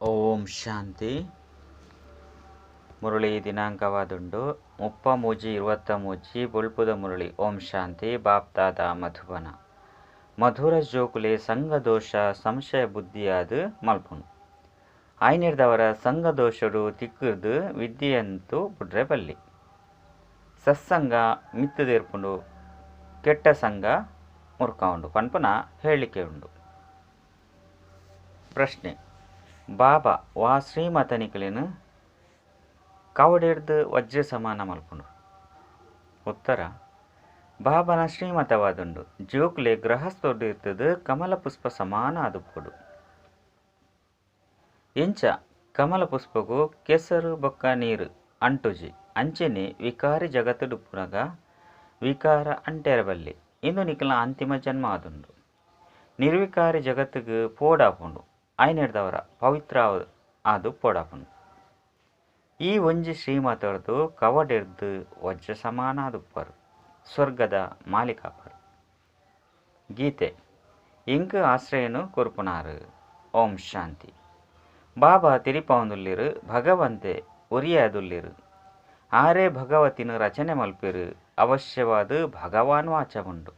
ಓಂ ಶಾಂತಿ. ಮುರಳಿ ದಿನಾಂಕವಾದುಂಡು 30/3/23 ಬುಲ್ಪುದ ಮುರಳಿ. ಓಂ ಶಾಂತಿ. ಬಾಪ್ತಾದ ಮಧುಬನ. ಮಧುರ ಜೋಕುಲೆ ಸಂಘದೋಷ ಸಂಶಯ ಬುದ್ಧಿಯಾದ ಮಲ್ಪುನು. ಆಯ್ನಿರ್ದವರ ಸಂಘದೋಷಡು ತಿಕ್ಕುದು ವಿದ್ಯೆಯಂತೂ ಬುಡ್ರೆ ಬಲ್ಲಿ. ಸತ್ಸಂಗ ಮಿತ್ತುದಿರ್ಪುಂಡು, ಕೆಟ್ಟ ಸಂಘ ಮುರ್ಕೌಂಡು ಪನ್ಪುನ ಹೇಳಿಕೆ ಉಂಡು. ಪ್ರಶ್ನೆ: ಬಾಬಾ ವಾ ಶ್ರೀಮತನಿಕಲಿನ ಕವಡೆಡ್ದು ವಜ್ರ ಸಮಾನ ಮಲ್ಪುಂಡು. ಉತ್ತರ: ಬಾಬನ ಶ್ರೀಮತವಾದುಂಡು. ಜೋಕುಲೆ ಗೃಹಸ್ಥೊಡ್ಡು ಇರ್ತದ ಕಮಲ ಪುಷ್ಪ ಸಮಾನ ಆದುಪ್ಪುಡು. ಎಂಚ ಕಮಲ ಪುಷ್ಪಗೂ ಕೆಸರು ಬೊಕ್ಕ ನೀರು ಅಂಟುಜಿ ಅಂಚೆನೆ ವಿಕಾರಿ ಜಗತ್ತುಡುಪ್ಪುನಗ ವಿಕಾರ ಅಂಟೆರಬಲ್ಲಿ. ಇಂದು ನಿಕಲ ಅಂತಿಮ ಜನ್ಮ ಆದುಂಡು. ನಿರ್ವಿಕಾರಿ ಜಗತ್ತಿಗೆ ಪೋಡಾಪುಂಡು. ಆಯ್ನೆಡ್ದವರ ಪವಿತ್ರ ಅದು ಪೋಡಾಪುಂಡು. ಈ ಒಂಜಿ ಶ್ರೀಮತರ್ದು ಕವಡೆರ್ದು ವಜ್ರ ಸಮಾನ ಆದುಪ್ಪರು, ಸ್ವರ್ಗದ ಮಾಲೀಕಾಪರು. ಗೀತೆ ಇಂಕ ಆಶ್ರಯನು ಕೊರ್ಪುನಾರು. ಓಂ ಶಾಂತಿ. ಬಾಬಾ ತಿರಿಪವಂದುಲ್ಲಿರು ಭಗವಂತೆ ಒರಿಯಾದುಲ್ಲಿರು. ಆರೇ ಭಗವತಿನ ರಚನೆ ಮಲ್ಪಿರು. ಅವಶ್ಯವಾದ ಭಗವಾನ್ ವಾಚ ಉಂಡು.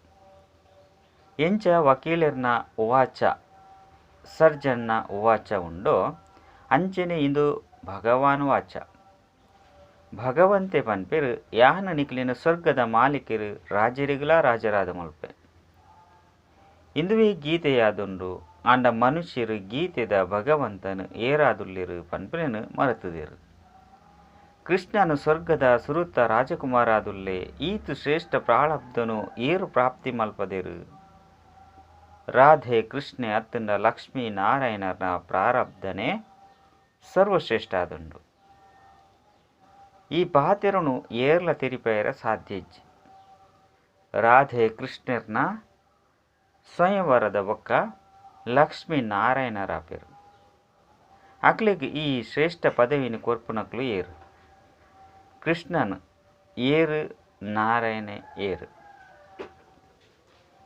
ಎಂಚ ವಕೀಲರ್ನ ಉವಾಚ ಸರ್ಜನ್ನ ಉವಾಚ ಉಂಡೋ ಅಂಚನೆ ಇಂದು ಭಗವಾನ್ ವಾಚ. ಭಗವಂತೆ ಪನ್ಪೆರು ಯಾನ ನಿಕ್ಲಿನ ಸ್ವರ್ಗದ ಮಾಲೀಕರು ರಾಜರಿಗಲ ರಾಜರಾದ ಮಲ್ಪೆ. ಇಂದುವೇ ಗೀತೆಯಾದುಂಡು. ಆಂಡ ಮನುಷ್ಯರು ಗೀತೆದ ಭಗವಂತನು ಏರಾದುಲ್ಲಿರು ಪನ್ಪೆನು ಮರೆತುದಿರು. ಕೃಷ್ಣನು ಸ್ವರ್ಗದ ಸುರುತ್ತ ರಾಜಕುಮಾರಾದುಲ್ಲೆ ಈತು ಶ್ರೇಷ್ಠ ಪ್ರಾಳಬ್ಧನು ಏರು ಪ್ರಾಪ್ತಿ ಮಲ್ಪದಿರು. ರಾಧೆ ಕೃಷ್ಣೆ ಅತ್ತಂಡ ಲಕ್ಷ್ಮೀ ನಾರಾಯಣರ ಪ್ರಾರಬ್ಧನೆ ಸರ್ವಶ್ರೇಷ್ಠ ಆದುಂಡು. ಈ ಪಾತೆರನು ಏರ್ಲ ತಿರಿಪೇರ ಸಾಧ್ಯಜ್ಜಿ. ರಾಧೆ ಕೃಷ್ಣರ್ನ ಸ್ವಯಂವರದ ಬೊಕ್ಕ ಲಕ್ಷ್ಮೀ ನಾರಾಯಣರ ಪೇರು. ಅಕ್ಲಿಗೆ ಈ ಶ್ರೇಷ್ಠ ಪದವಿನ ಕೊರ್ಪುನಕ್ಲು ಏರು. ಕೃಷ್ಣನ್ ಏರು, ನಾರಾಯಣ ಏರು.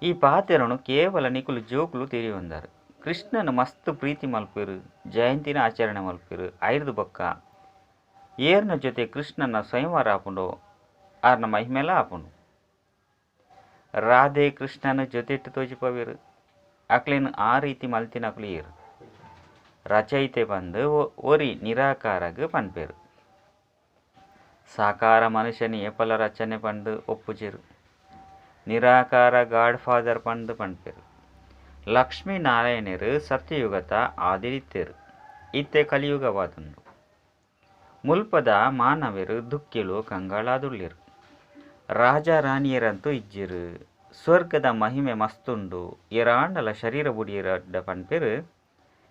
ಈ ಪಾತೆರನು ಕೇವಲ ನಿಕುಲು ಜೋಕುಲು ತಿರಿಯೊಂದರು. ಕೃಷ್ಣನು ಮಸ್ತ್ ಪ್ರೀತಿ ಮಲ್ಪಿರು, ಜಯಂತಿನ ಆಚರಣೆ ಮಲ್ಪಿರು. ಐರ್ದು ಬೊಕ್ಕ ಏರ್ನ ಜೊತೆ ಕೃಷ್ಣನ ಸ್ವಯಂವರ ಆಪುಂಡು, ಆರ್ನ ಮಹಿಮೆಲ ಆಪುಂಡು. ರಾಧೆ ಕೃಷ್ಣನ ಜೊತೆ ಇಟ್ಟು ತೋಜಿಪವಿರು. ಅಕ್ಲೇನು ಆ ರೀತಿ ಮಲ್ತಿನಕ್ಲು ಏರು. ರಚಯಿತೆ ಬಂದು ಒರಿ ನಿರಾಕಾರಗ ಪನ್ಪೇರು. ಸಾಕಾರ ಮನುಷ್ಯನ ಏಪಲ ರಚನೆ ಪಂಡು ಒಪ್ಪುಜಿರು. ನಿರಾಕಾರ ಗಾಡ್ ಫಾದರ್ ಪಂಡು ಪನ್ಪೇರು. ಲಕ್ಷ್ಮೀ ನಾರಾಯಣರು ಸತ್ಯಯುಗತ ಆದಿರಿತ್ತೇರು. ಇತ್ತೆ ಕಲಿಯುಗವಾದುಂಡು. ಮುಲ್ಪದ ಮಾನವರು ದುಃಖಿಲು ಕಂಗಾಳಾದುಳ್ಳಿರು. ರಾಜ ರಾಣಿಯರಂತೂ ಇಜ್ಜಿರು. ಸ್ವರ್ಗದ ಮಹಿಮೆ ಮಸ್ತುಂಡು. ಎರಾಂಡಲ ಶರೀರ ಬುಡಿಯರಡ್ಡ ಪನ್ಪೇರು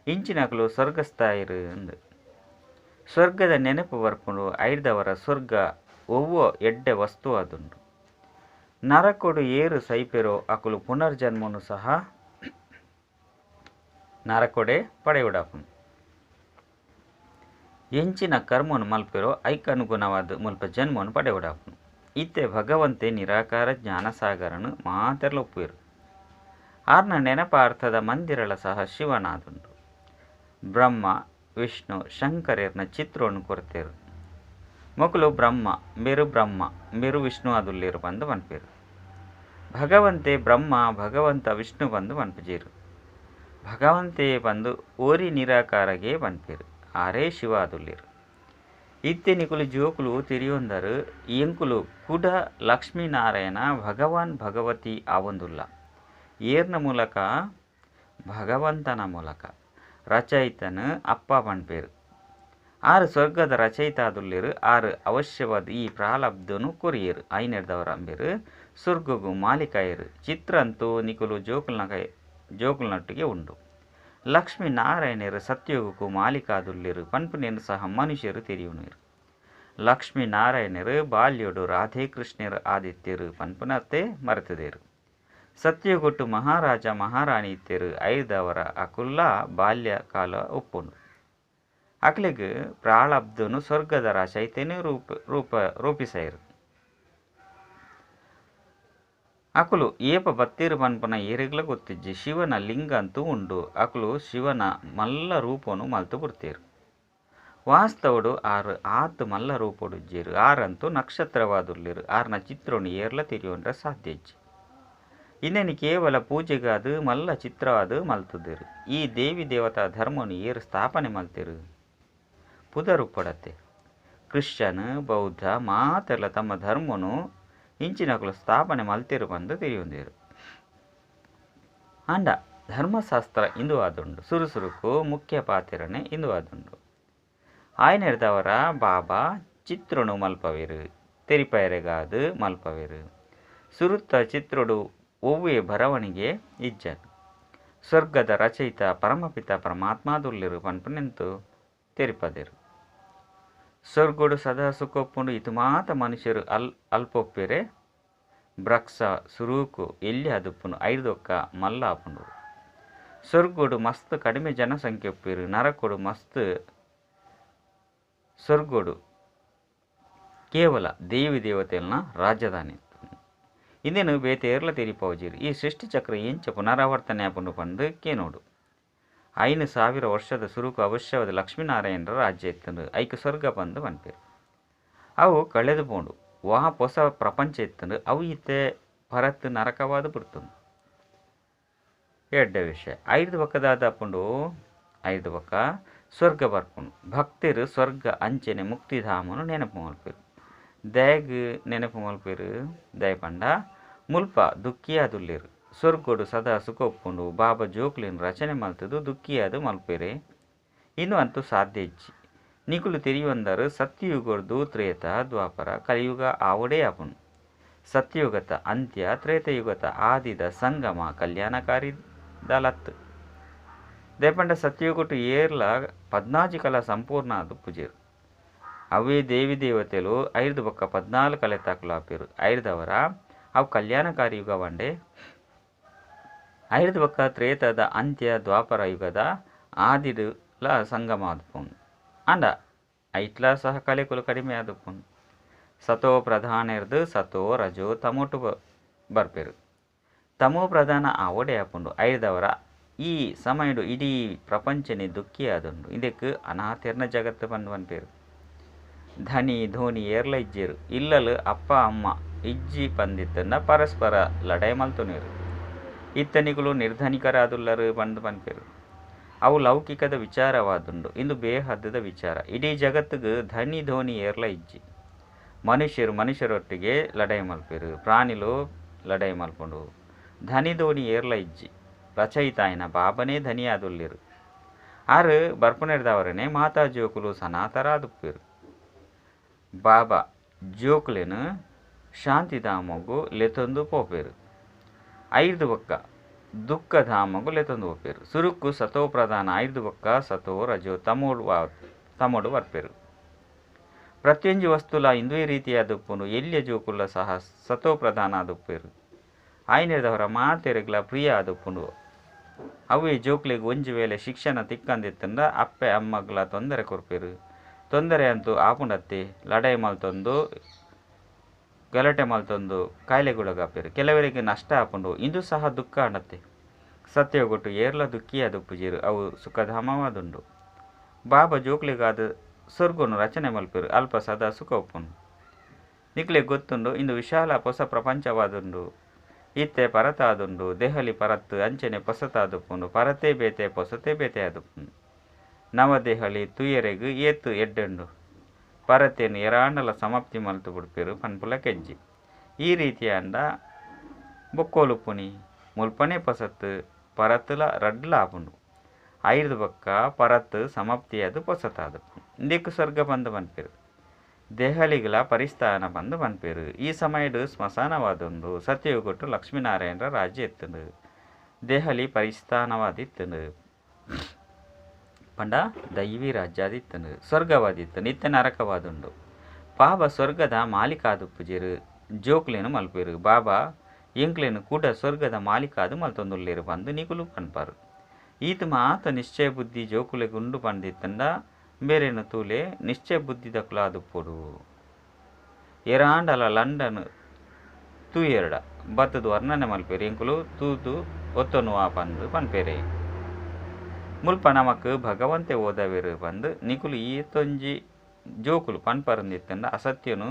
ಇಂಚಿನಕಲು ಸ್ವರ್ಗಸ್ಥಾಯಿರು ಅಂದು. ಸ್ವರ್ಗದ ನೆನಪು ಬರ್ಪುಂಡು. ಐದವರ ಸ್ವರ್ಗ ಒವ್ವೋ ಎಡ್ಡೆ ವಸ್ತು ಆದುಂಡು. ನರಕೊಡು ಏರು ಸೈಪೆರೋ ಅಕುಲು ಪುನರ್ಜನ್ಮನು ಸಹ ನರಕೊಡೆ ಪಡೆಯುಡಾಪುಂಡು. ಎಂಚಿನ ಕರ್ಮನು ಮಲ್ಪೆರೋ ಐಕನುಗುಣವಾದ ಮುಲ್ಪ ಜನ್ಮನು ಪಡೆಯುಡಾಪುಂಡು. ಇತ್ತೆ ಭಗವಂತೆ ನಿರಾಕಾರ ಜ್ಞಾನಸಾಗರನು ಮಾತೆರ್ಲ ಒಪ್ಪುವೆರು. ಆರ್ನ ನೆನಪಾರ್ಥದ ಮಂದಿರಳ ಸಹ ಶಿವನಾದುಂಡು. ಬ್ರಹ್ಮ ವಿಷ್ಣು ಶಂಕರರ್ನ ಚಿತ್ರವನ್ನು ಕೊರತೇರು. ಮೊಕಲು ಬ್ರಹ್ಮ ಮೇರು ವಿಷ್ಣು ಅದುಲ್ಲಿರು ಬಂದು ಪನ್ಪೇರು. ಭಗವಂತೆ ಬ್ರಹ್ಮ ಭಗವಂತ ವಿಷ್ಣು ಬಂದು ಪನ್ಪಜೀರು. ಭಗವಂತೆ ಬಂದು ಓರಿ ನಿರಾಕಾರಗೆ ಪನ್ಪೇರು. ಆರೇ ಶಿವ ಅದುಲ್ಲಿರು. ಇತ್ತೆ ನಿಕುಲು ಜೋಕುಲು ತಿರಿಯೊಂದರು. ಎಂಕುಲು ಕುಡ ಲಕ್ಷ್ಮೀನಾರಾಯಣ ಭಗವಾನ್ ಭಗವತಿ ಆವೊಂದುಲ್ಲ. ಏರ್ನ ಮೂಲಕ ಭಗವಂತನ ಮೂಲಕ ರಚಯಿತನು ಅಪ್ಪ ಪನ್ಪೇರು. ಆರು ಸ್ವರ್ಗದ ರಚಯಿತ ಆದುಲ್ಲಿರು. ಆರು ಅವಶ್ಯವಾದ ಈ ಪ್ರಾಲಬ್ಧನು ಕೊರಿಯರು. ಐನೆಡ್ದವರ ಅಂಬೇರು ಸ್ವರ್ಗಗೂ ಮಾಲೀಕಾಯರು. ಚಿತ್ರ ಅಂತೂ ನಿಕುಲು ಜೋಕುಲ್ನೊಟ್ಟಿಗೆ ಉಂಡು. ಲಕ್ಷ್ಮೀ ನಾರಾಯಣರು ಸತ್ಯಯುಗಕ್ಕೂ ಮಾಲೀಕಾದುಲ್ಲಿರು ಪನ್ಪುನೇನು ಸಹ ಮನುಷ್ಯರು ತಿರಿಯುನಿರು. ಲಕ್ಷ್ಮೀ ನಾರಾಯಣರು ಬಾಲ್ಯೋಡು ರಾಧೆ ಕೃಷ್ಣರು ಆದಿತ್ಯರು ಪನ್ಪುನತ್ತೆ ಮರೆತದೇರು. ಸತ್ಯಗೊಟ್ಟು ಮಹಾರಾಜ ಮಹಾರಾಣಿ ಇತ್ತೇರು. ಐದವರ ಅಕುಲ್ಲ ಬಾಲ್ಯ ಕಾಲ ಒಪ್ಪುಂಡು. ಅಕ್ಲಿಗೆ ಪ್ರಾಳಬ್ಧನು ಸ್ವರ್ಗದ ರಚಯಿತನೇ ರೂಪಿಸೈರು. ಅಕುಲು ಏಪ ಬತ್ತೀರು ಪನ್ಪನ ಏರೆಗ್ಲ ಗೊತ್ತಿಜ್ಜಿ ಶಿವನ ಲಿಂಗ ಅಂತೂ ಉಂಡು ಅಕುಲು ಶಿವನ ಮಲ್ಲ ರೂಪನು ಮಲ್ತು ಬುಡ್ತೇರು. ವಾಸ್ತವಡು ಆರು ಆತು ಮಲ್ಲ ರೂಪೊಡುಜ್ಜೇರು ಆರಂತೂ ನಕ್ಷತ್ರವಾದುಲ್ಲೇರು ಆರ್ನ ಚಿತ್ರನು ಏರ್ಲ ತಿರಿಯೋಂಡ್ರ ಸಾಧ್ಯ ಇಜ್ಜಿ. ಇನ್ನೇನು ಕೇವಲ ಪೂಜೆಗಾದು ಮಲ್ಲ ಚಿತ್ರವಾದು ಮಲ್ತುದೇರು. ಈ ದೇವಿ ದೇವತಾ ಧರ್ಮನು ಏರು ಸ್ಥಾಪನೆ ಮಲ್ತೇರು ಪುದರು ಪಡತ್ತೆ. ಕ್ರಿಶ್ಚನ್ ಬೌದ್ಧ ಮಾತೆಲ್ಲ ತಮ್ಮ ಧರ್ಮನು ಇಂಚಿನಕಲು ಸ್ಥಾಪನೆ ಮಲ್ತೇರು ಬಂದು ತಿರಿಯೊಂದೇರು. ಅಂಡ ಧರ್ಮಶಾಸ್ತ್ರ ಇಂದು ಆದುಂಡು ಸುರುಸುರುಕು ಮುಖ್ಯ ಪಾತ್ರನೆ ಇಂದು ಆದುಂಡು. ಆಯ್ನೆಡ್ದವರ ಬಾಬಾ ಚಿತ್ರನು ಮಲ್ಪವೇರು ತೆರಿಪಯರೆಗಾದು ಮಲ್ಪವೇರು. ಸುರುತ್ತ ಚಿತ್ರಡು ಒವ್ವೇ ಬರವಣಿಗೆ ಇಜ್ಜನು. ಸ್ವರ್ಗದ ರಚಯಿತ ಪರಮಪಿತ ಪರಮಾತ್ಮಾದುಲ್ಲೆರು ಪನ್ಪನೆಂತು ತೆರಿಪದೆರು. ಸ್ವರ್ಗೋಡು ಸದಾ ಸುಖೊಪ್ಪುಂಡು ಇದು ಮಾತ ಮನುಷ್ಯರು ಅಲ್ಪೊಪ್ಪೆರೆ ಬ್ರಕ್ಸ ಸುರೂಕು ಎಲ್ಲಿ ಅದುಪ್ಪುನು ಐದೊಕ್ಕ ಮಲ್ಲ ಆಪುಂಡು. ಸ್ವರ್ಗೋಡು ಮಸ್ತ್ ಕಡಿಮೆ ಜನಸಂಖ್ಯೆ ಒಪ್ಪೇರು ನರಕೊಡು ಮಸ್ತ್ ಸ್ವರ್ಗೋಡು ಕೇವಲ ದೇವಿ ದೇವತೆಯಲ್ನ ರಾಜಧಾನಿ ಇಂದೇನು ಬೇತೇರ್ಲ ತೆರಿಪವಜಿರು. ಈ ಸೃಷ್ಟಿ ಚಕ್ರ ಎಂಚ ಪುನರಾವರ್ತನೆ ಆಪುಂಡು ಪಂದು ಕೇನೋಡು. 5,000 ವರ್ಷದ ಸುರುಕು ಅವಶ್ಯವಾದ ಲಕ್ಷ್ಮೀನಾರಾಯಣರ ರಾಜ್ಯ ಎತ್ತಂಡು ಐಕ ಸ್ವರ್ಗ ಬಂದು ಪನ್ಪೇರು. ಅವು ಕಳೆದು ಪೋಂಡು ವಾ ಹೊಸ ಪ್ರಪಂಚ ಎತ್ತಂಡು ಅವು ಇತ್ತೆ ಭರತ್ ನರಕವಾದ ಬಿಡ್ತಂಡು. ಎಡ್ಡ ವಿಷಯ 5 ಬಕ್ಕದಾದ ಅಪ್ಪುಂಡು 5 ಬಕ್ಕ ಸ್ವರ್ಗ ಬರ್ಪುಂಡು. ಭಕ್ತರು ಸ್ವರ್ಗ ಅಂಚೆನೆ ಮುಕ್ತಿಧಾಮನು ನೆನಪು ಮಲ್ಪೇರು. ದಯಗ್ ನೆನಪು ಮಲ್ಪೇರು ದಯಪಂಡ ಮುಲ್ಪ ದುಃಖಿಯಾದುಲ್ಲೇರು. ಸ್ವರ್ಗೋಡು ಸದಾ ಸುಖ ಒಪ್ಪುಂಡು ಬಾಬಾ ಜೋಕ್ಲಿನ ರಚನೆ ಮಲ್ತದು ದುಃಖಿಯಾದು ಮಲ್ಪೇರೆ ಇನ್ನು ಅಂತೂ ಸಾಧ್ಯ ಇಜ್ಜಿ. ನಿಕುಲು ತಿರಿಯೊಂದರು ಸತ್ಯಯುಗದ್ದು ತ್ರೇತ ದ್ವಾಪರ ಕಲಿಯುಗ ಆವಡೇ ಆಪುಂಡು. ಸತ್ಯಯುಗತ ಅಂತ್ಯ ತ್ರೇತಯುಗತ ಆದಿದ ಸಂಗಮ ಕಲ್ಯಾಣಕಾರಿ ದಲತ್ ದೇಪಂಡ ಸತ್ಯಯುಗಟ್ಟು ಏರ್ಲ 14 ಕಲ ಸಂಪೂರ್ಣ ಅದು ಪೂಜೆರು. ಅವೇ ದೇವಿ ದೇವತೆಲು 5 ಬಕ್ಕ 14 ಕಲೆ ತಾಕಲು ಆಪೇರು. 5ದವರ ಅವು ಕಲ್ಯಾಣಕಾರಿ ಯುಗ ಬಂಡೆ 5 ಬಕ್ಕ ತ್ರೇತದ ಅಂತ್ಯ ದ್ವಾಪರ ಯುಗದ ಆದಿಡುಲ ಸಂಗಮ ಆದುಪುಂಡು. ಅಂಡ ಐಟ್ಲ ಸಹ ಕಲೆಕುಲು ಕಡಿಮೆ ಆದುಪುಂಡು. ಸತೋ ಪ್ರಧಾನ ಇರ್ದು ಸತೋ ರಜೋ ತಮೋಟು ಬರ್ಪೇರು. ತಮೋ ಪ್ರಧಾನ ಆವಡೆ ಆಪುಂಡು. 5ದವರ ಈ ಸಮಯಡು ಇಡೀ ಪ್ರಪಂಚನೇ ದುಃಖಿ ಆದುಂಡು. ಇದಕ್ಕೆ ಅನಾಥೆರ್ನ ಜಗತ್ತು ಬಂದು ಪನ್ಪೇರು. ಧನಿ ಧೋನಿ ಏರ್ಲ ಇಜ್ಜೇರು. ಇಲ್ಲಲು ಅಪ್ಪ ಅಮ್ಮ ಇಜ್ಜಿ ಪಂದಿತ್ತಂದ ಪರಸ್ಪರ ಲಡಾಯಿ ಮಲ್ತುನೇರು. ಇತ್ತನಿಗಳು ನಿರ್ಧನಿಕರಾದುಲ್ಲರು ಬಂದು ಪನ್ಪೇರು. ಅವು ಲೌಕಿಕದ ವಿಚಾರವಾದುಂಡು ಇಂದು ಬೇಹದ್ದದ ವಿಚಾರ. ಇಡೀ ಜಗತ್ತಿಗೆ ಧನಿ ಧೋನಿ ಏರ್ಲ ಇಜ್ಜಿ. ಮನುಷ್ಯರೊಟ್ಟಿಗೆ ಲಡಾಯಿ ಮಲ್ಪೇರು. ಪ್ರಾಣಿಲು ಲಡಾಯಿ ಮಲ್ಪುಂಡು. ಧನಿ ಧೋನಿ ಏರ್ಲ ಇಜ್ಜಿ. ರಚಯಿತಾಯನ ಬಾಬನೇ ಧನಿಯಾದುಲ್ಲೇರು. ಆರು ಬರ್ಪುನೆಡ್ದವರನೇ ಮಾತಾ ಜೋಕುಲು ಸನಾತರಾದುಪ್ಪೇರು. ಬಾಬಾ ಜೋಕುಲೆನು ಶಾಂತಿಧಾಮಗು ಲೆತೊಂದು ಪೋಪೇರು. 5 ಬಕ್ಕ ದುಃಖಧಾಮಗು ಲೆತೊಂದು ಹೋಪೇರು. ಸುರುಕ್ಕು ಸತೋ ಪ್ರಧಾನ 5 ಬಕ್ಕ ಸತೋ ರಜೋ ತಮೋಡು ಬರ್ಪೇರು. ಪ್ರತಿಯೊಂದು ವಸ್ತುಲ ಇಂದು ಈ ರೀತಿಯಾದುಪ್ಪುನು ಎಲ್ಲಿಯ ಜೋಕುಲ ಸಹ ಸತೋ ಪ್ರಧಾನ ಆದುಪ್ಪೇರು. ಆಯ್ನೆದವರ ಮಾತೆರೆಗ್ಲ ಪ್ರಿಯ ಆದುಪ್ಪುಂಡು. ಅವೇ ಜೋಕ್ಲಿಗೆ ಒಂಜಿ ವೇಳೆ ಶಿಕ್ಷಣ ತಿಕ್ಕಂದಿತ್ತಂದ ಅಪ್ಪೆ ಅಮ್ಮಗ್ಲ ತೊಂದರೆ ಕೊರ್ಪೇರು. ತೊಂದರೆ ಅಂತೂ ಆಪುಂಡತ್ತೆ ಲಡಾಯಿ ಮಲ್ತೊಂದು ಗಲಾಟೆ ಮಲ್ತೊಂದು ಕಾಯಿಲೆಗುಳಗಾಪೇರು. ಕೆಲವರಿಗೆ ನಷ್ಟ ಆಪುಂಡು. ಇಂದು ಸಹ ದುಃಖ ಆಂಡತ್ತೆ. ಸತ್ಯಗೊಟ್ಟು ಏರ್ಲ ದುಃಖಿಯಾದ ಪೂಜೆರು ಅವು ಸುಖಧಾಮವಾದುಂಡು. ಬಾಬಾ ಜೋಕ್ಲಿಗಾದ ಸ್ವರ್ಗನು ರಚನೆ ಮಲ್ಪೇರು. ಅಲ್ಪ ಸದಾ ಸುಖ ಒಪ್ಪುಂಡು. ನಿಕ್ಲಿಗೆ ಗೊತ್ತುಂಡು ಇಂದು ವಿಶಾಲ ಹೊಸ ಪ್ರಪಂಚವಾದುಂಡು. ಇತ್ತೆ ಪರತಾದುಂಡು. ದೆಹಲಿ ಪರತ್ತು ಅಂಚನೆ ಪೊಸತಾದುಪ್ಪುಂಡು. ಪರತೆ ಬೇತೆ ಪೊಸತೆ ಬೇತೆ ಆದುಪ್ಪುಂಡು. ನವದೆಹಲಿ ತುಯರೆಗು ಏತು ಎಡ್ಡೆಂಡು. ಪರತೆನು ಎರಾಂಡಲ ಸಮಾಪ್ತಿ ಮಲ್ತು ಬಿಡ್ಪೇರು ಪನ್ಪುಲ ಕೆಜ್ಜಿ. ಈ ರೀತಿಯ ಅಂಡ ಬೊಕ್ಕೋಲುಪ್ಪುನಿ ಮುಲ್ಪನೆ ಪೊಸತ್ತು ಪರತ್ತುಲ ರಡ್ಲ ಆಪುಂಡು. 5 ಬಕ್ಕ ಪರತ್ತು ಸಮಾಪ್ತಿಯಾದು ಪೊಸತಾದುಪ್ಪು. ಇಂದಿಕ್ಕು ಸ್ವರ್ಗ ಬಂದು ಪನ್ಪೇರು. ದೆಹಲಿಗಳ ಪರಿಸ್ಥಾನ ಬಂದು ಪನ್ಪೇರು. ಈ ಸಮಯಡು ಸ್ಮಶಾನವಾದುಂಡು. ಸತ್ಯಯುಗೊಟ್ಟು ಲಕ್ಷ್ಮೀನಾರಾಯಣರ ರಾಜ್ಯ ಎತ್ತುಂಡು. ದೆಹಲಿ ಪರಿಸ್ಥಾನವಾದಿತ್ತುಂಡು. ಪಂಡ ದೈವಿ ರಾಜ್ಯಾದಿತ್ತುಂಡು. ಸ್ವರ್ಗವಾದಿತ್ತುಂಡು. ಇತ್ತೆ ನರಕವಾದುಂಡು. ಬಾಬಾ ಸ್ವರ್ಗದ ಮಾಲೀಕಾದು ಪೂಜೆರು ಜೋಕ್ಲೇನು ಮಲ್ಪೇರು. ಬಾಬಾ ಎಂಕ್ಲೇನು ಕೂಡ ಸ್ವರ್ಗದ ಮಾಲೀಕಾದು ಮಲ್ತೊಂದುಲ್ಲೇರು ಬಂದು ನಿಗುಲು ಪನ್ಪಾರು. ಈತ ಮಾತ ನಿಶ್ಚಯ ಬುದ್ಧಿ ಜೋಕುಲೆಗೆ ಉಂಡು ಪಂದಿತ್ತಂಡ ಬೇರೆನು ತೂಲೆ ನಿಶ್ಚಯ ಬುದ್ಧಿ ದಕ್ಕಲಾದು ಪೊಡು. ಎರಾಂಡಲ ಲಂಡನ್ ತೂಯೆರಡ ಬತ್ತದು ವರ್ಣನೆ ಮಲ್ಪೇರು ಎಂಕುಲು ತೂತು ಒತ್ತೊನ್ನುವ ಪಂದು ಪನ್ಪೇರೆ ಮುಲ್ಪ ನಮಕ್ ಭಗವಂತೆ ಓದವೇರು ಬಂದು ನಿಕುಲು ಈತೊಂಜಿ ಜೋಕುಲು ಪನ್ಪರಂದಿತ್ತಂಡ ಅಸತ್ಯನು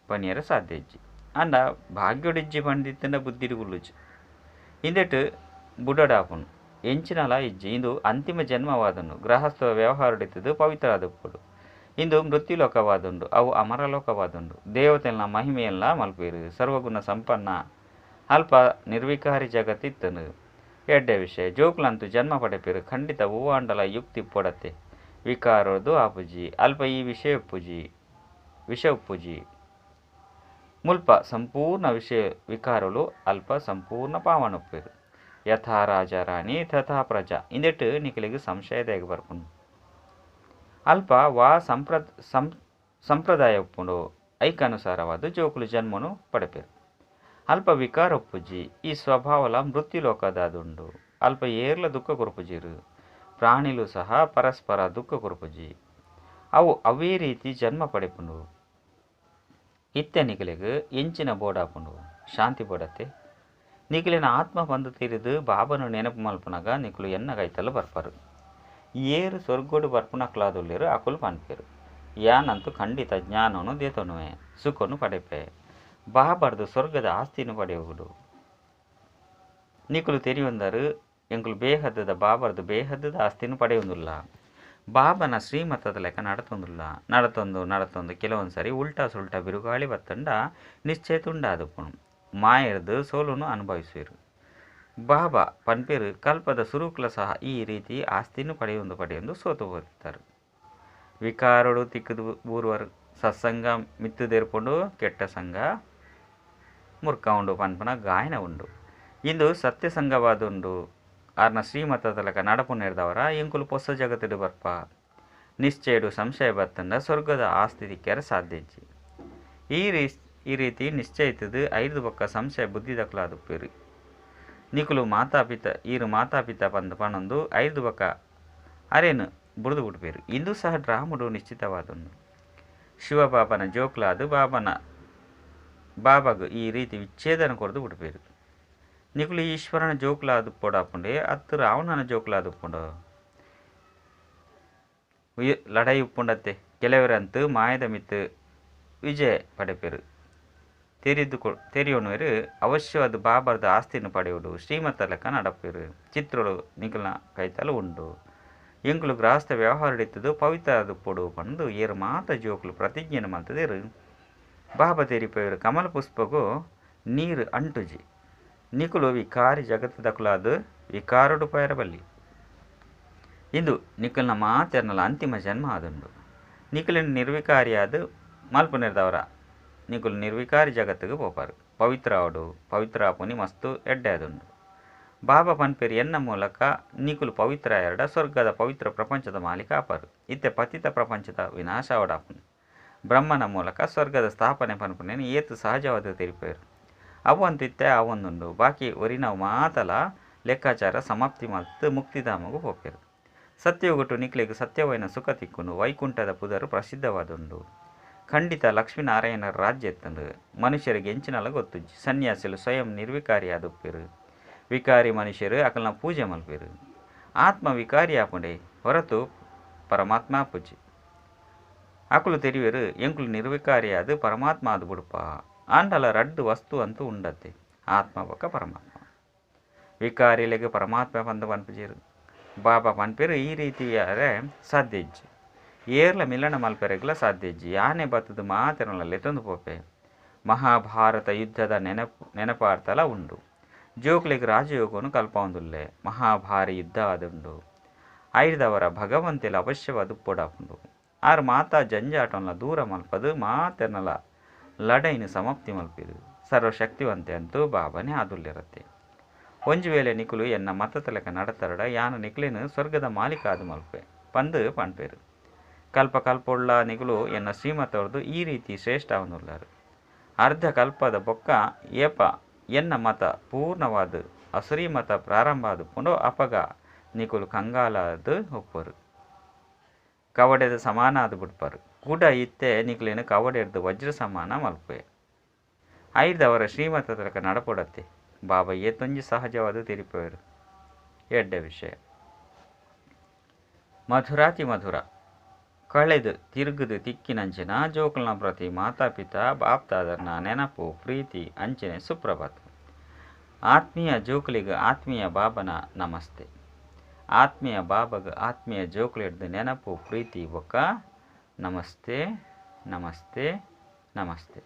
ಪನಿಯರ ಸಾಧ್ಯಜ್ಜಿ ಅಂಡ ಭಾಗ್ಯೊಡಿಜ್ಜಿ ಪಂಡಿತ್ತಂಡ ಬುದ್ಧಿಡುಗುಲ್ಲುಜಿ ಇಂದೆಟ್ ಬುಡಡಾಪುನು ಎಂಚಿನಲ ಇಜ್ಜಿ ಇಂದು ಅಂತಿಮ ಜನ್ಮವಾದನು ಗೃಹಸ್ಥ ವ್ಯವಹಾರಡಿತ್ತದು ಪವಿತ್ರಾದಪ್ಪಡು ಇಂದು ಮೃತ್ಯುಲೋಕವಾದುಂಡು ಅವು ಅಮರಲೋಕವಾದುಂಡು ದೇವತೆಲ್ನ ಮಹಿಮೆಯೆಲ್ಲ ಮಲ್ಪೇರು ಸರ್ವಗುಣ ಸಂಪನ್ನ ಅಲ್ಪ ನಿರ್ವಿಕಾರಿ ಜಗತ್ತಿತ್ತನು ಎಡ್ಡೆ ವಿಷಯ ಜೋಕುಲಂತೂ ಜನ್ಮ ಪಡೆಪೇರು ಖಂಡಿತ ಹೂವಾಂಡಲ ಯುಕ್ತಿ ಪೊಡತೆ ವಿಕಾರದು ಆಪುಜಿ ಅಲ್ಪ ಈ ವಿಷ ಉಪ್ಪುಜಿ ಮುಲ್ಪ ಸಂಪೂರ್ಣ ವಿಷಯ ವಿಕಾರಲು ಅಲ್ಪ ಸಂಪೂರ್ಣ ಪಾವನೊಪ್ಪೇರು ಯಥಾ ರಾಜ ರಾಣಿ ತಥಾ ಪ್ರಜಾ ಇಂದೆಟ್ಟು ನಿಖಲಿಗೆ ಸಂಶಯದಾಗ ಬರ್ಪುಂಡು ಅಲ್ಪ ವಾ ಸಂಪ್ರದಾಯ ಒಪ್ಪುಂಡು ಐಕಾನುಸಾರವಾದ ಜೋಕುಲು ಜನ್ಮನು ಪಡೆಪೇರು ಅಲ್ಪ ವಿಕಾರ ಒಪ್ಪುಜಿ ಈ ಸ್ವಭಾವಲ ಮೃತ್ಯುಲೋಕದಾದುಂಡು ಅಲ್ಪ ಏರ್ಲ ದುಃಖ ಕೊರುಪುಜಿರು ಪ್ರಾಣಿಲು ಸಹ ಪರಸ್ಪರ ದುಃಖ ಕೊರುಪುಜಿ ಅವು ಅವೇ ರೀತಿ ಜನ್ಮ ಪಡೆಪುಂಡು ಇತ್ತೆ ನಿಖಲಿಗೆ ಎಂಚಿನ ಬೋಡಾಪುಂಡು ಶಾಂತಿ ಬೋಡತ್ತೆ ನಿಖಿಲಿನ ಆತ್ಮ ಬಂದು ತೀರಿದು ಬಾಬನು ನೆನಪು ಮಲ್ಪನಾಗ ನಿಖಲು ಎನ್ನಗೈತಲು ಬರ್ಪಾರು ಏರು ಸ್ವರ್ಗೋಡು ಬರ್ಪುನಕ್ಲಾದುಲ್ಲೇರು ಅಕುಲು ಪನ್ಪೇರು ಯಾನಂತೂ ಖಂಡಿತ ಜ್ಞಾನನು ದೇತನುವೆ ಸುಖನು ಪಡೆಪೆ ಬಾಬರ್ದು ಸ್ವರ್ಗದ ಆಸ್ತಿನು ಪಡೆಯುವುದು ನಿಖಲು ತೆರಿಯೊಂದರು ಎಂಕುಲು ಬೇಹದ್ದದ ಬಾಬರ್ದು ಬೇಹದ್ದದ ಆಸ್ತಿನು ಪಡೆಯುವುದಿಲ್ಲ ಬಾಬನ ಶ್ರೀಮತದ ಲೆಕ್ಕ ನಡತೊಂದು ಕೆಲವೊಂದು ಸರಿ ಉಲ್ಟಾ ಸುಲ್ಟಾ ಬಿರುಗಾಳಿ ಬತ್ತಂಡ ನಿಶ್ಚಯ ತುಂಡಾದಪ್ಪುನು ಮಾಯರ್ದು ಸೋಲುನು ಅನುಭವಿಸುವರು ಬಾಬಾ ಪನ್ಪೇರು ಕಲ್ಪದ ಸುರುಕ್ಲ ಸಹ ಈ ರೀತಿ ಆಸ್ತಿನು ಪಡೆಯೊಂದು ಸೋತು ಹೋಗ್ತಾರೆ ವಿಕಾರಡು ತಿಕ್ಕದು ಊರ್ವರು ಸತ್ಸಂಗ ಮಿತ್ತು ದೇರ್ಪುಂಡು ಕೆಟ್ಟ ಸಂಘ ಮುರ್ಕ ಉಂಡು ಪನ್ಪನ ಗಾಯನ ಉಂಡು ಇಂದು ಸತ್ಯಸಂಗವಾದುಂಡು ಆರ್ನ ಶ್ರೀಮತದ ಲೆಕ್ಕ ನಡಪು ನೆರೆದವರ ಎಂಕುಲು ಹೊಸ ಜಗತ್ತಿಡು ಬರ್ಪ ನಿಶ್ಚಯಡು ಸಂಶಯ ಬತ್ತಂಡ ಸ್ವರ್ಗದ ಆಸ್ತಿ ತಿಕ್ಕ್ಯಾರ ಸಾಧ್ಯಜ್ಜಿ ಈ ರೀತಿ ನಿಶ್ಚಯಿತದು ಐದು ಬೊಕ್ಕ ಸಂಶಯ ಬುದ್ಧಿ ದಕ್ಲಾದುಪ್ಪೇರು ನಿಖಲು ಮಾತಾಪಿತ ಪಣೊಂದು ಐದು ಬೊಕ್ಕ ಅರೇನು ಬುಡ್ದು ಬಿಡ್ಪೇರು ಇಂದು ಸಹ ಡ್ರಾಮುಡು ನಿಶ್ಚಿತವಾದುಂಡು ಶಿವಬಾಬನ ಜೋಕ್ಲಾದು ಬಾಬಾಗು ಈ ರೀತಿ ವಿಚ್ಛೇದನ ಕೊರದು ಬಿಡ್ಪೇರು ನಿಖಲು ಈಶ್ವರನ ಜೋಕ್ಲಾದು ಪೋಡಾಪುಂಡೆ ಅತ್ತು ರಾವಣನ ಜೋಕ್ಲಾದು ಪುಂಡು ಲಡೈ ಉಪ್ಪುಂಡತ್ತೆ ಕೆಲವರಂತೂ ಮಾಯದ ಮಿತ್ತು ವಿಜಯ ಪಡೆಪೇರು ತೆರಿಯೋಣರು ಅವಶ್ಯವಾದ ಬಾಬರ್ದ ಆಸ್ತಿಯನ್ನು ಪಡೆಯುವುದು ಶ್ರೀಮತ ಲೆಕ್ಕ ನಡಪೇರು ಚಿತ್ರಗಳು ನಿಖಲ್ನ ಕೈತಲು ಉಂಡು ಎಂಕುಲು ಗೃಹಸ್ಥ ವ್ಯವಹಾರ ಹಿಡಿತದು ಪವಿತ್ರ ಅದು ಪೊಡು ಬಂದು ಏರು ಮಾತ ಜೋಕುಲು ಪ್ರತಿಜ್ಞೆನ ಮಲ್ತದೇರು ಬಾಬಾ ತೆರಿಪೇರು ಕಮಲ ಪುಷ್ಪಗೂ ನೀರು ಅಂಟುಜಿ ನಿಖಲು ವಿಕಾರಿ ಜಗತ್ತು ದಕುಲಾದು ವಿಕಾರಡು ಪೈರಬಲ್ಲಿ ಇಂದು ನಿಖಲ್ನ ಮಾತೆರ್ನಲ ಅಂತಿಮ ಜನ್ಮ ಆದುಂಡು ನಿಖಲಿನ ನಿರ್ವಿಕಾರಿಯಾದ ಮಲ್ಪು ನೆರೆದವರ ನಿಖಲು ನಿರ್ವಿಕಾರಿ ಜಗತ್ತಿಗೆ ಪೋಪಾರು ಪವಿತ್ರ ಆಪುನಿ ಮಸ್ತು ಎಡ್ಡೆ ಅದುಂಡು ಬಾಬಾ ಪನ್ಪೇರು ಎನ್ನ ಮೂಲಕ ನಿಖಲು ಪವಿತ್ರ ಎರಡ ಸ್ವರ್ಗದ ಪವಿತ್ರ ಪ್ರಪಂಚದ ಮಾಲೀಕ ಆಪಾರು ಇತ್ತೆ ಪತಿತ ಪ್ರಪಂಚದ ವಿನಾಶ ಅವಡಾಪುನು ಬ್ರಹ್ಮನ ಮೂಲಕ ಸ್ವರ್ಗದ ಸ್ಥಾಪನೆ ಪನ್ಪುನೇನು ಏತು ಸಹಜವಾದ ತೆರಿಪೇರು ಅವಂತಿತ್ತೆ ಅವೊಂದುಂಡು ಬಾಕಿ ಒರಿನವು ಮಾತಲ ಲೆಕ್ಕಾಚಾರ ಸಮಾಪ್ತಿ ಮತ್ತು ಮುಕ್ತಿಧಾಮಗೂ ಹೋಗ್ಯರು ಸತ್ಯವುಗುಟ್ಟು ನಿಕ್ಲಿಗೆ ಸತ್ಯವೈನ ಸುಖ ತಿಕ್ಕುನು ವೈಕುಂಠದ ಪುದರು ಪ್ರಸಿದ್ಧವಾದುಂಡು ಖಂಡಿತ ಲಕ್ಷ್ಮೀನಾರಾಯಣರ ರಾಜ್ಯ ಎತ್ತಂದು ಮನುಷ್ಯರಿಗೆ ಎಂಚಿನಲ್ಲ ಗೊತ್ತುಜ್ಜಿ ಸನ್ಯಾಸಿಲು ಸ್ವಯಂ ನಿರ್ವಿಕಾರಿಯಾದುಪ್ಪೇರು ವಿಕಾರಿ ಮನುಷ್ಯರು ಅಕಲ್ನ ಪೂಜೆ ಮಲ್ಪೇರು ಆತ್ಮ ವಿಕಾರಿ ಆಪುಂಡೆ ಹೊರತು ಪರಮಾತ್ಮ ಪೂಜೆ ಅಕುಲು ತೆರಿವೇರು ಎಂಕುಲು ನಿರ್ವಿಕಾರಿಯಾದ ಪರಮಾತ್ಮ ಆದು ಬಿಡುಪ ಆಂಡಲ ರಡ್ಡು ವಸ್ತು ಅಂತೂ ಉಂಡತ್ತೆ ಆತ್ಮ ಬೊಕ್ಕ ಪರಮಾತ್ಮ ವಿಕಾರಿಲೆಗೆ ಪರಮಾತ್ಮ ಬಂದು ಪನ್ಪುಜೇರು ಬಾಬಾ ಪನ್ಪೇರು ಈ ರೀತಿಯಾರೆ ಸಾಧ್ಯಜ್ಜಿ ಏರ್ಲ ಮಿಲನ ಮಲ್ಪೆರೆಗ್ಲ ಸಾಧ್ಯಜ್ಜಿ ಆನೆ ಬತ್ತದು ಮಾತೆರನಲ್ಲಿ ತಂದು ಪೋಪೆ ಮಹಾಭಾರತ ಯುದ್ಧದ ನೆನಪಾರ್ತಲ ಉಂಡು ಜೋಕ್ಲಿಗೆ ರಾಜಯೋಗನು ಕಲ್ಪೊಂದುಲ್ಲೆ ಮಹಾಭಾರಿ ಯುದ್ಧ ಆದುಂಡು ಐದವರ ಭಗವಂತೆಲ ಅವಶ್ಯವಾದ ಪೋಡಾಪುಂಡು ಆರು ಮಾತಾ ಜಂಜಾಟನ್ಲ ದೂರ ಮಲ್ಪದು ಮಾತೆರ್ನಲ ಲಡೈನು ಸಮಾಪ್ತಿ ಮಲ್ಪಿರು ಸರ್ವಶಕ್ತಿವಂತೆ ಅಂತೂ ಬಾಬನೇ ಆದುಲ್ಲಿರತ್ತೆ ಒಂಜು ವೇಳೆ ನಿಖಲು ಎನ್ನ ಮತತಲೆಕ ನಡತರಡ ಯಾನ ನಿಖಲಿನ ಸ್ವರ್ಗದ ಮಾಲೀಕ ಆದು ಮಲ್ಪೆ ಪಂದು ಪಣ್ಪೇರು ಕಲ್ಪೊಳ್ಳ ನಿಖಲು ಎನ್ನ ಶ್ರೀಮತವ್ರದ್ದು ಈ ರೀತಿ ಶ್ರೇಷ್ಠ ಅವನುಲ್ಲಾರು ಅರ್ಧ ಕಲ್ಪದ ಬೊಕ್ಕ ಏಪ ಎನ್ನ ಮತ ಪೂರ್ಣವಾದ ಅಸುರಿ ಮತ ಪ್ರಾರಂಭ ಆದ ಪುನೋ ಅಪಗ ನಿಖಲು ಕಂಗಾಲಾದು ಒಪ್ಪರು ಕವಡೆದ ಸಮಾನ ಆದು ಬಿಡ್ಪಾರು ಕೂಡ ಇತ್ತೆ ನಿಖಲಿನ ಕವಡೆರ್ದು ವಜ್ರ ಸಮಾನ ಮಲ್ಪೆ ಐದವರ ಶ್ರೀಮತ ತಲಕ ನಡಪೊಡತ್ತೆ ಬಾಬಾ ಏತೊಂಜಿ ಸಹಜವಾದ ತಿರಿಪೋಯರು ಎಡ್ಡ ವಿಷಯ. ಮಧುರಾತಿ ಮಧುರ ಕಳೆದು ತಿರುಗುದು ತಿಕ್ಕಿನಂಚಿನ ಜೋಕುಲ್ನ ಪ್ರತಿ ಮಾತಾಪಿತಾ ಬಾಪ್ತಾದರ್ನ ನೆನಪು ಪ್ರೀತಿ ಅಂಚನೆ ಸುಪ್ರಭಾತ. ಆತ್ಮೀಯ ಜೋಕುಲಿಗೆ ಆತ್ಮೀಯ ಬಾಬನ ನಮಸ್ತೆ. ಆತ್ಮೀಯ ಬಾಬಗೆ ಆತ್ಮೀಯ ಜೋಕುಲಿಡ್ದು ನೆನಪು ಪ್ರೀತಿ ಬೊಕ್ಕ ನಮಸ್ತೆ ನಮಸ್ತೆ ನಮಸ್ತೆ.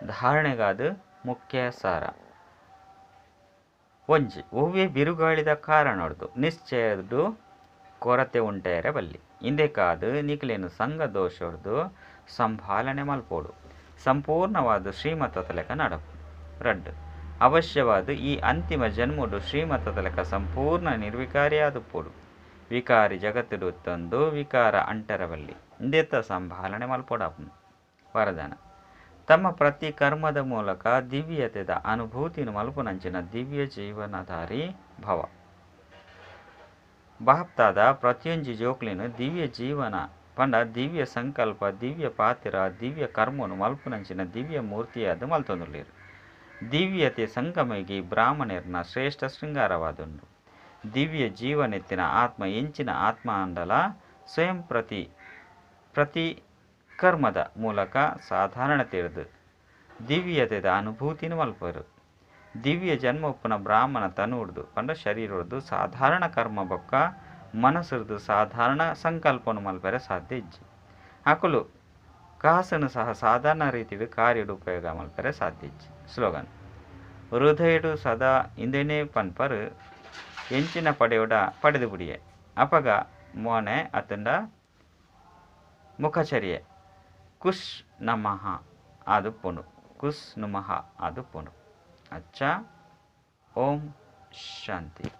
ಧಾರಣೆಗಾದ ಮುಖ್ಯ ಸಾರ ಒಂಜಿ ಒವ್ವೆ ಬಿರುಗಾಳಿದ ಕಾರಣೊಡ್ದು ನಿಶ್ಚಯದು ಕೊರತೆ ಉಂಟೇರೆ ಬಲ್ಲಿ ಹಿಂದೆ ಕಾದು ನಿಖಲೇನು ಸಂಘ ದೋಷ ಹೊಡೆದು ಸಂಭಾಲನೆ ಮಲ್ಪೋಡು ಸಂಪೂರ್ಣವಾದ ಶ್ರೀಮತ ತಲೆಕ ನಡಪು. ರಡ್ಡು ಅವಶ್ಯವಾದ ಈ ಅಂತಿಮ ಜನ್ಮಡು ಶ್ರೀಮತ ತಲೆಕ ಸಂಪೂರ್ಣ ನಿರ್ವಿಕಾರಿಯಾದುಪ್ಪೋಡು. ವಿಕಾರಿ ಜಗತ್ತುಡು ತಂದು ವಿಕಾರ ಅಂಟರವಲ್ಲಿ ಇಂದೆತ್ತ ಸಂಭಾಲನೆ ಮಲ್ಪೋಡಪ್ಪು. ವರದಾನ ತಮ್ಮ ಪ್ರತಿ ಕರ್ಮದ ಮೂಲಕ ದಿವ್ಯತೆದ ಅನುಭೂತಿನ ಮಲ್ಪುನಂಚಿನ ದಿವ್ಯ ಜೀವನಧಾರಿ ಭವ. ಬಾಪ್ತಾದ ಪ್ರತಿಯೊಂಜಿ ಜೋಕ್ಲಿನ ದಿವ್ಯ ಜೀವನ ಪಂಡ ದಿವ್ಯ ಸಂಕಲ್ಪ ದಿವ್ಯ ಪಾತಿರ ದಿವ್ಯ ಕರ್ಮನು ಮಲ್ಪುನಂಚಿನ ದಿವ್ಯ ಮೂರ್ತಿಯಾದ ಮಲ್ತೊಂದುಲ್ಲೇರು. ದಿವ್ಯತೆ ಸಂಗಮಿಗೆ ಬ್ರಾಹ್ಮಣರ್ನ ಶ್ರೇಷ್ಠ ಶೃಂಗಾರವಾದುಂಡು. ದಿವ್ಯ ಜೀವನೆತ್ತಿನ ಆತ್ಮ ಎಂಚಿನ ಆತ್ಮಾಂಡಲ ಸ್ವಯಂ ಪ್ರತಿ ಕರ್ಮದ ಮೂಲಕ ಸಾಧಾರಣತೆಯಿಡಿದು ದಿವ್ಯತೆದ ಅನುಭೂತಿನ ಮಲ್ಪರು. ದಿವ್ಯ ಜನ್ಮಪ್ಪನ ಬ್ರಾಹ್ಮಣ ತನು ಹಿಡ್ದು ಪಂಡ ಶರೀರ ಹಿಡ್ದು ಸಾಧಾರಣ ಕರ್ಮ ಬೊಕ್ಕ ಮನಸ್ಸಿಡ್ದು ಸಾಧಾರಣ ಸಂಕಲ್ಪನು ಮಲ್ಪರೆ ಸಾಧ್ಯ ಇಜ್ಜಿ. ಅಕುಲು ಕಾಸನು ಸಹ ಸಾಧಾರಣ ರೀತಿಡು ಕಾರ್ಯಡು ಉಪಯೋಗ ಮಲ್ಪರೆ ಸಾಧ್ಯ ಇಜ್ಜಿ. ಸ್ಲೋಗನ್ ಹೃದಯಡು ಸದಾ ಇಂದೆನೇ ಪನ್ಪರು ಎಂಚಿನ ಪಡೆಯುಡ ಪಡೆದು ಬಿಡಿಯೆ ಅಪಗ ಮೋನೆ ಅತಂಡ ಮುಖಚರ್ಯೆ ಕುಶ್ ನಮಃ ಅದು ಪುಣು ಕುಸ್ ನುಮಃ ಅದು ಪುಣು. अच्छा ओम शांति।